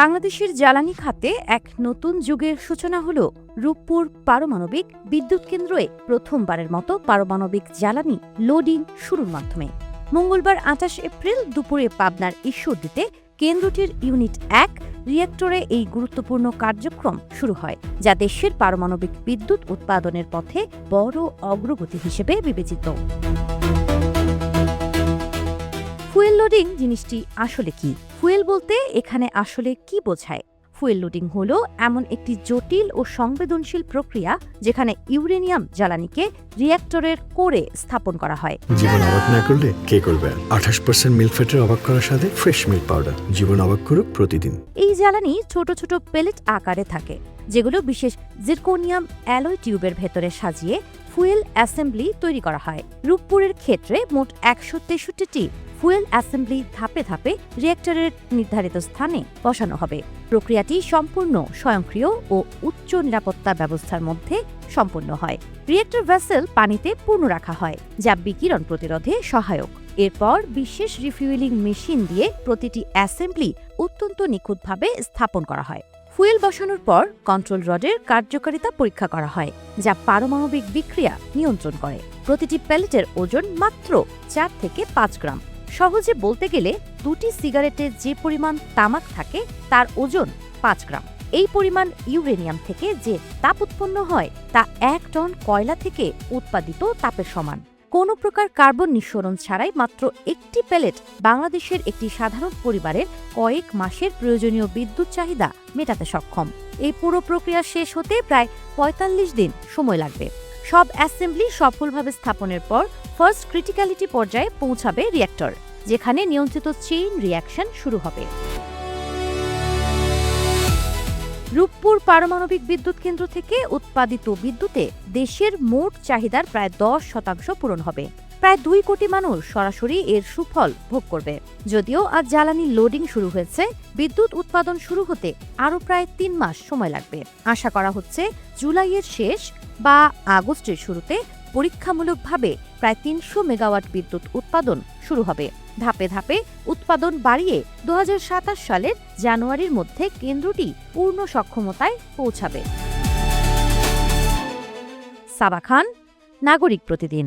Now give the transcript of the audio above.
বাংলাদেশের জ্বালানি খাতে এক নতুন যুগের সূচনা হল রূপপুর পারমাণবিক বিদ্যুৎ কেন্দ্রে প্রথমবারের মতো পারমাণবিক জ্বালানি লোডিং শুরুর মাধ্যমে। মঙ্গলবার ২৮ এপ্রিল দুপুরে পাবনার ঈশ্বরদীতে কেন্দ্রটির ইউনিট ১ রিঅ্যাক্টরে এই গুরুত্বপূর্ণ কার্যক্রম শুরু হয়, যা দেশের পারমাণবিক বিদ্যুৎ উৎপাদনের পথে বড় অগ্রগতি হিসেবে বিবেচিত। ফুয়েল লোডিং জিনিসটি আসলে কি? ফুয়েল বলতে এখানে আসলে কি বোঝায়? ফুয়েল লোডিং হলো এমন একটি জটিল ও সংবেদনশীল প্রক্রিয়া যেখানে ইউরেনিয়াম জ্বালানিকে রিঅ্যাক্টরের কোরে স্থাপন করা হয়। জীবন অবাক না করলে কে করবে? 28% মিল্ক ফ্যাটের অবাক করার সাথে ফ্রেশ মিল্ক পাউডার। জীবন অবাক করুক প্রতিদিন। এই জ্বালানি ছোট ছোট পেলেট আকারে থাকে, যেগুলো বিশেষ জিরকোনিয়াম অ্যালয় টিউবের ভেতরে সাজিয়ে ফুয়েল অ্যাসেম্বলি তৈরি করা হয়। রূপপুরের ক্ষেত্রে মোট ১৬৩টি ফুয়েল অ্যাসেম্বলি ধাপে ধাপে রিঅ্যাক্টরের নির্ধারিত স্থানে বসানো হবে। প্রক্রিয়াটি সম্পূর্ণ স্বয়ংক্রিয় ও উচ্চ নিরাপত্তা ব্যবস্থার মধ্যে সম্পন্ন হয়। রিঅ্যাক্টর ভেসেল পানিতে পূর্ণ রাখা হয়, যা বিকিরণ প্রতিরোধে সহায়ক। এরপর বিশেষ রিফুয়েলিং মেশিন দিয়ে প্রতিটি অ্যাসেম্বলি অত্যন্ত নিখুঁতভাবে স্থাপন করা হয়। ফুয়েল বসানোর পর কন্ট্রোল রডের কার্যকারিতা পরীক্ষা করা হয়, যা পারমাণবিক বিক্রিয়া নিয়ন্ত্রণ করে। প্রতিটি প্যালেটের ওজন মাত্র ৪ থেকে ৫ গ্রাম। সহজে বলতে গেলে দুটি সিগারেটে যে পরিমাণ তামাক থাকে তার ওজন ৫ গ্রাম। এই পরিমাণ ইউরেনিয়াম থেকে যে তাপ উৎপন্ন হয় তা ১ টন কয়লা থেকে উৎপাদিত তাপের সমান। কোনো প্রকার কার্বন নিঃসরণ ছাড়াই মাত্র একটি প্যালেট বাংলাদেশের একটি সাধারণ পরিবারের কয়েক মাসের প্রয়োজনীয় বিদ্যুৎ চাহিদা মেটাতে সক্ষম। এই পুরো প্রক্রিয়া শেষ হতে প্রায় ৪৫ দিন সময় লাগবে। সব অ্যাসেম্বলি সফলভাবে স্থাপনের পর ফার্স্ট ক্রিটিক্যালিটি পর্যায়ে পৌঁছাবে রিঅ্যাক্টর, যেখানে নিয়ন্ত্রিত চেইন রিঅ্যাকশন শুরু হবে। রূপপুর পারমাণবিক বিদ্যুৎ কেন্দ্র থেকে উৎপাদিত বিদ্যুতে দেশের মোট চাহিদার প্রায় ১০% পূরণ হবে। প্রায় ২ কোটি মানুষ সরাসরি এর সুফল ভোগ করবে। যদিও আজ জ্বালানি লোডিং শুরু হয়েছে, বিদ্যুৎ উৎপাদন শুরু হতে আরও প্রায় ৩ মাস সময় লাগবে। আশা করা হচ্ছে জুলাইয়ের শেষ বা আগস্টের শুরুতে পরীক্ষামূলকভাবে প্রায় ৩০০ মেগাওয়াট বিদ্যুৎ উৎপাদন শুরু হবে। ধাপে ধাপে উৎপাদন বাড়িয়ে ২০২৭ সালের জানুয়ারির মধ্যে কেন্দ্রটি পূর্ণ সক্ষমতায় পৌঁছাবে। সাবা খান, নাগরিক প্রতিদিন।